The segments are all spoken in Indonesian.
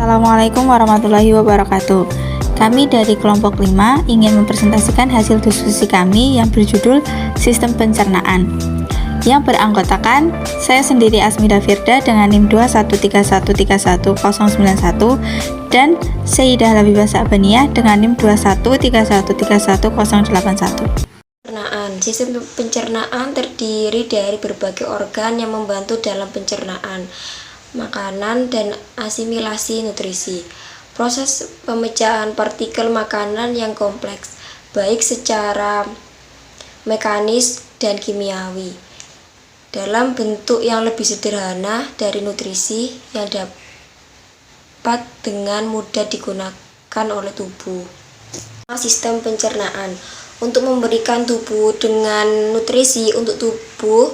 Assalamualaikum warahmatullahi wabarakatuh. Kami dari kelompok 5 ingin mempresentasikan hasil diskusi kami yang berjudul Sistem Pencernaan, yang beranggotakan saya sendiri Asmida Firda dengan NIM 213131091 dan Seidah Labibah Sa'baniyah dengan NIM 213131081. Sistem pencernaan terdiri dari berbagai organ yang membantu dalam pencernaan makanan dan asimilasi nutrisi. Proses pemecahan partikel makanan yang kompleks, baik secara mekanis dan kimiawi, dalam bentuk yang lebih sederhana dari nutrisi yang dapat dengan mudah digunakan oleh tubuh. Sistem pencernaan untuk memberikan tubuh dengan nutrisi untuk tubuh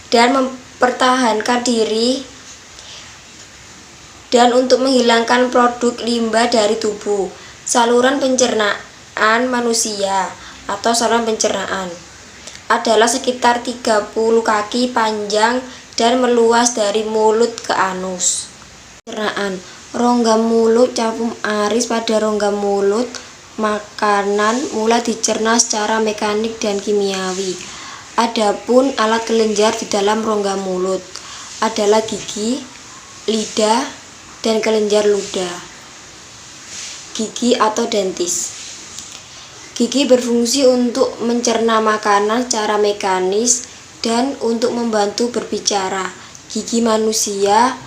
dan mempertahankan diri dan untuk menghilangkan produk limbah dari tubuh. Saluran pencernaan manusia atau saluran pencernaan adalah sekitar 30 kaki panjang dan meluas dari mulut ke anus. Pencernaan rongga mulut capung aris pada rongga mulut makanan mulai dicerna secara mekanik dan kimiawi. Adapun alat kelenjar di dalam rongga mulut adalah gigi, lidah, dan kelenjar ludah. Gigi atau dentis. Gigi berfungsi untuk mencerna makanan secara mekanis dan untuk membantu berbicara. Gigi manusia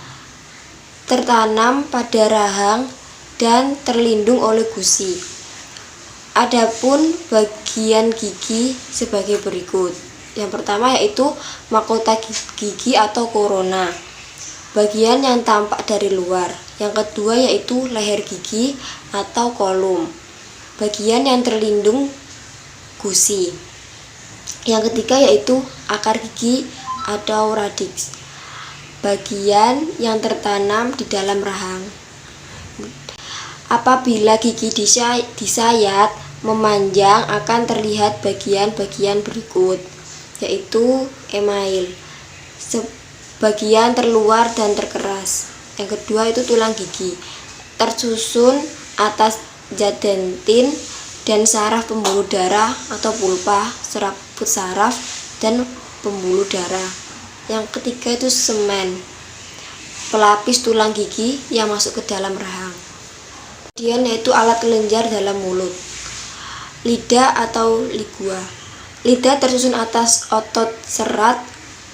tertanam pada rahang dan terlindung oleh gusi. Adapun bagian gigi sebagai berikut. Yang pertama yaitu mahkota gigi atau korona, bagian yang tampak dari luar. Yang kedua yaitu leher gigi atau kolum, bagian yang terlindung gusi. Yang ketiga yaitu akar gigi atau radix, bagian yang tertanam di dalam rahang. Apabila gigi disayat memanjang akan terlihat bagian-bagian berikut, yaitu email, bagian terluar dan terkeras. Yang kedua itu tulang gigi, tersusun atas zat dentin dan saraf pembuluh darah atau pulpa, serabut saraf dan pembuluh darah. Yang ketiga itu semen, pelapis tulang gigi yang masuk ke dalam rahang. Kemudian yaitu alat kelenjar dalam mulut. Lidah atau ligua. Lidah tersusun atas otot serat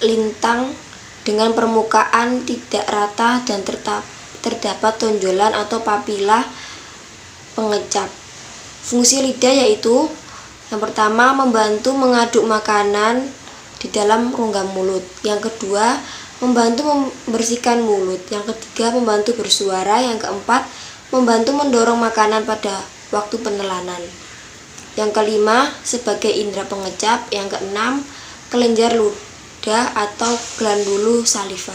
lintang dengan permukaan tidak rata dan terdapat tonjolan atau papila pengecap. Fungsi lidah yaitu yang pertama membantu mengaduk makanan di dalam rongga mulut. Yang kedua membantu membersihkan mulut. Yang ketiga membantu bersuara. Yang keempat membantu mendorong makanan pada waktu penelanan. Yang kelima sebagai indera pengecap. Yang keenam kelenjar ludah atau glandula saliva.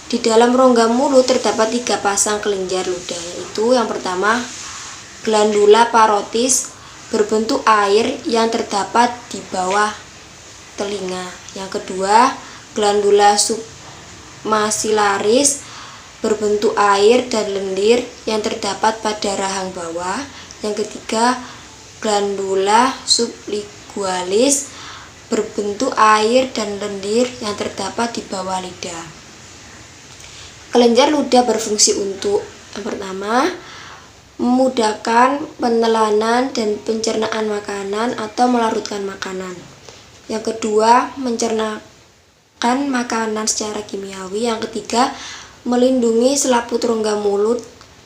Di dalam rongga mulut terdapat 3 pasang kelenjar ludah, yaitu yang pertama glandula parotis berbentuk air yang terdapat di bawah telinga. Yang kedua glandula submaxillaris berbentuk air dan lendir yang terdapat pada rahang bawah. Yang ketiga glandula sublingualis berbentuk air dan lendir yang terdapat di bawah lidah. Kelenjar ludah berfungsi untuk yang pertama memudahkan penelanan dan pencernaan makanan atau melarutkan makanan. Yang kedua mencernakan makanan secara kimiawi. Yang ketiga melindungi selaput rongga mulut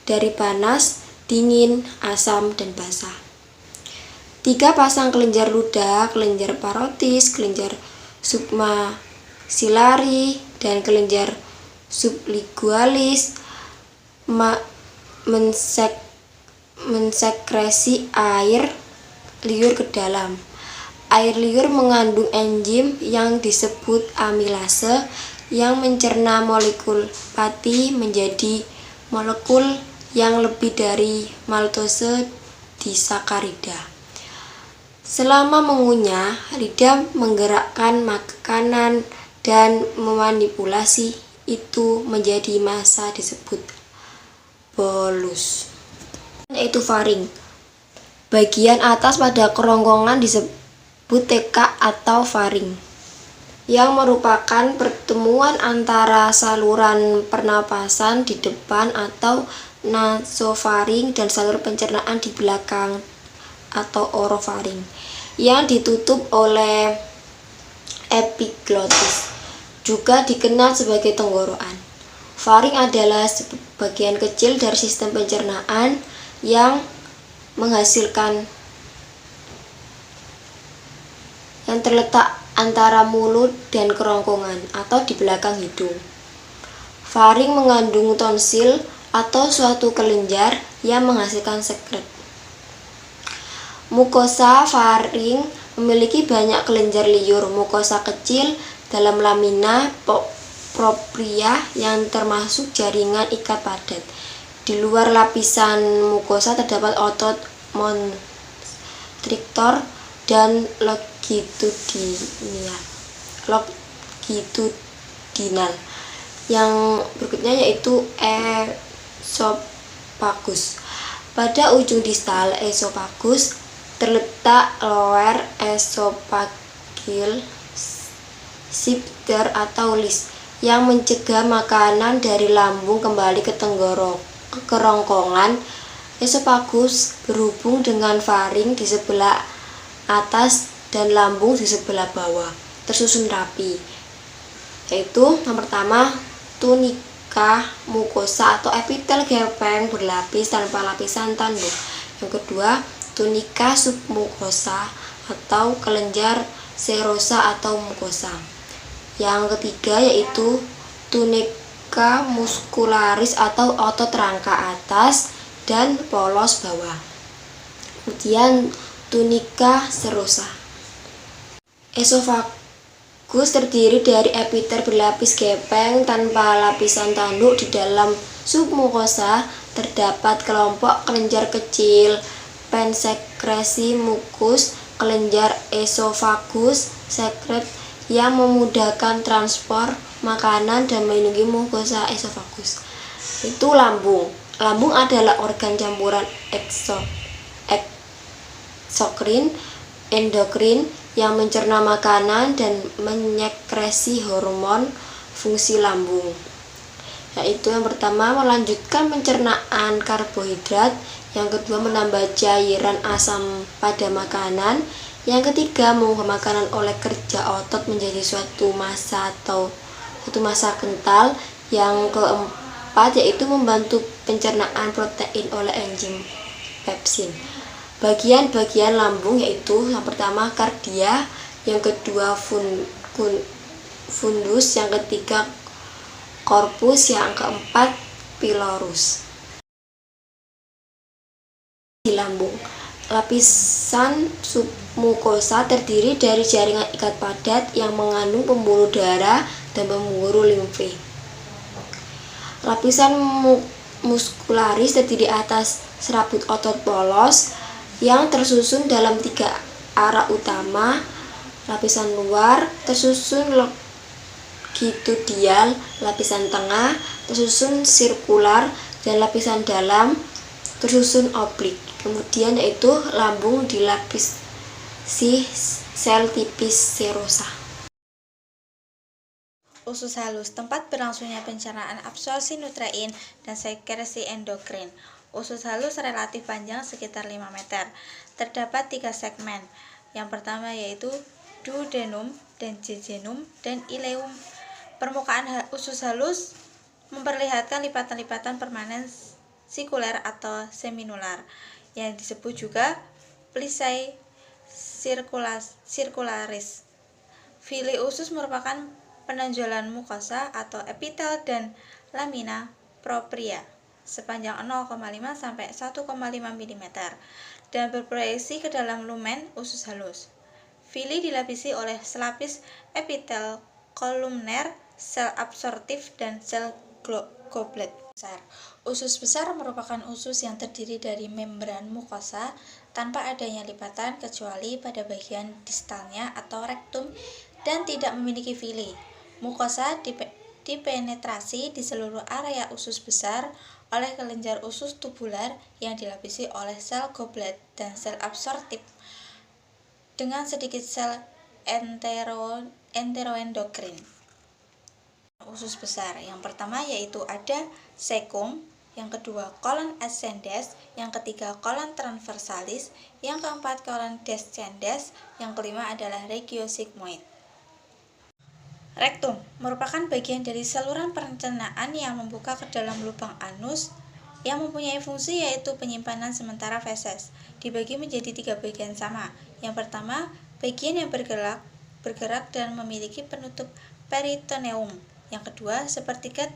dari panas, dingin, asam, dan basah. 3 pasang kelenjar ludah, kelenjar parotis, kelenjar submaxillari, dan kelenjar sublingualis mensekresi air liur ke dalam. Air liur mengandung enzim yang disebut amilase yang mencerna molekul pati menjadi molekul yang lebih dari maltose disakarida. Selama mengunyah, lidah menggerakkan makanan dan memanipulasi itu menjadi massa disebut bolus, yaitu faring. Bagian atas pada kerongkongan disebut tekak atau faring, yang merupakan pertemuan antara saluran pernapasan di depan atau nasofaring dan saluran pencernaan di belakang atau orofaring, yang ditutup oleh epiglotis, juga dikenal sebagai tenggorokan. Faring adalah bagian kecil dari sistem pencernaan yang menghasilkan yang terletak antara mulut dan kerongkongan atau di belakang hidung. Faring mengandung tonsil atau suatu kelenjar yang menghasilkan sekret. Mukosa faring memiliki banyak kelenjar liur. Mukosa kecil dalam lamina propria yang termasuk jaringan ikat padat. Di luar lapisan mukosa terdapat otot constrictor dan longitudinal. Yang berikutnya yaitu esophagus. Pada ujung distal esophagus terletak lower esophageal sphincter atau lis, yang mencegah makanan dari lambung kembali ke kerongkongan. Esophagus berhubung dengan faring di sebelah atas dan lambung di sebelah bawah, tersusun rapi, yaitu yang pertama tunika mukosa atau epitel gepeng berlapis tanpa lapisan tanduk. Yang kedua, tunika submukosa atau kelenjar serosa atau mukosa. Yang ketiga yaitu tunika muscularis atau otot rangka atas dan polos bawah. Kemudian tunika serosa. Esophagus terdiri dari epitel berlapis gepeng tanpa lapisan tanduk. Di dalam submukosa terdapat kelompok kelenjar kecil pensekresi mukus. Kelenjar esophagus sekret yang memudahkan transport makanan dan melindungi mukosa esophagus. Itu lambung. Lambung adalah organ campuran eksokrin, endokrin yang mencerna makanan dan menyekresi hormon. Fungsi lambung yaitu yang pertama melanjutkan pencernaan karbohidrat, yang kedua menambah cairan asam pada makanan, yang ketiga mengubah makanan oleh kerja otot menjadi suatu massa atau suatu massa kental, yang keempat yaitu membantu pencernaan protein oleh enzim pepsin. Bagian-bagian lambung yaitu yang pertama kardia, yang kedua fundus, yang ketiga korpus, yang keempat pilorus. Di lambung, lapisan submukosa terdiri dari jaringan ikat padat yang mengandung pembuluh darah dan pembuluh limfe. Lapisan muscularis terdiri atas serabut otot polos yang tersusun dalam 3 arah utama. Lapisan luar tersusun longitudinal, lapisan tengah tersusun sirkular, dan lapisan dalam tersusun oblik. Kemudian yaitu lambung dilapisi sel tipis serosa. Usus halus, tempat berlangsungnya pencernaan absorpsi nutrien dan sekresi endokrin. Usus halus relatif panjang sekitar 5 meter. Terdapat 3 segmen. Yang pertama yaitu duodenum dan jejunum dan ileum. Permukaan usus halus memperlihatkan lipatan-lipatan permanen sikuler atau seminular, yang disebut juga plisae circularis. Fili usus merupakan penonjolan mukosa atau epitel dan lamina propria sepanjang 0,5 sampai 1,5 mm dan berproyeksi ke dalam lumen usus halus. Fili dilapisi oleh selapis epitel kolumner, sel absorptif, dan sel goblet. Usus besar merupakan usus yang terdiri dari membran mukosa tanpa adanya lipatan kecuali pada bagian distalnya atau rektum dan tidak memiliki fili. Mukosa dipenetrasi di seluruh area usus besar oleh kelenjar usus tubular yang dilapisi oleh sel goblet dan sel absorptif dengan sedikit sel enteroendokrin. Usus besar yang pertama yaitu ada cecum, yang kedua colon ascendens, yang ketiga colon transversalis, yang keempat colon descendens, yang kelima adalah regio sigmoid. Rektum merupakan bagian dari saluran pencernaan yang membuka ke dalam lubang anus yang mempunyai fungsi yaitu penyimpanan sementara feses. Dibagi menjadi 3 bagian sama. Yang pertama, bagian yang bergerak dan memiliki penutup peritoneum. Yang kedua, sepertiga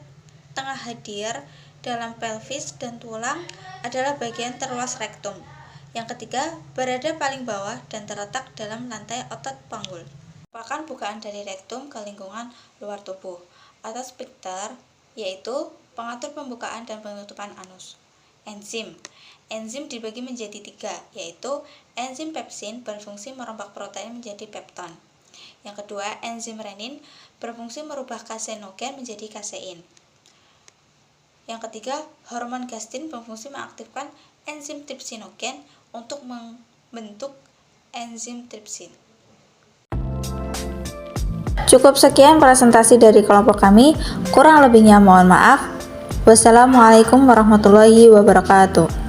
tengah hadir dalam pelvis dan tulang adalah bagian terluas rektum. Yang ketiga, berada paling bawah dan terletak dalam lantai otot panggul. Merupakan bukaan dari rektum ke lingkungan luar tubuh atau sphincter, yaitu pengatur pembukaan dan penutupan anus. Enzim dibagi menjadi 3, yaitu enzim pepsin berfungsi merombak protein menjadi pepton. Yang kedua, enzim renin berfungsi merubah kasenogen menjadi kasein. Yang ketiga, hormon gastrin berfungsi mengaktifkan enzim trypsinogen untuk membentuk enzim trypsin. Cukup sekian presentasi dari kelompok kami, kurang lebihnya mohon maaf. Wassalamualaikum warahmatullahi wabarakatuh.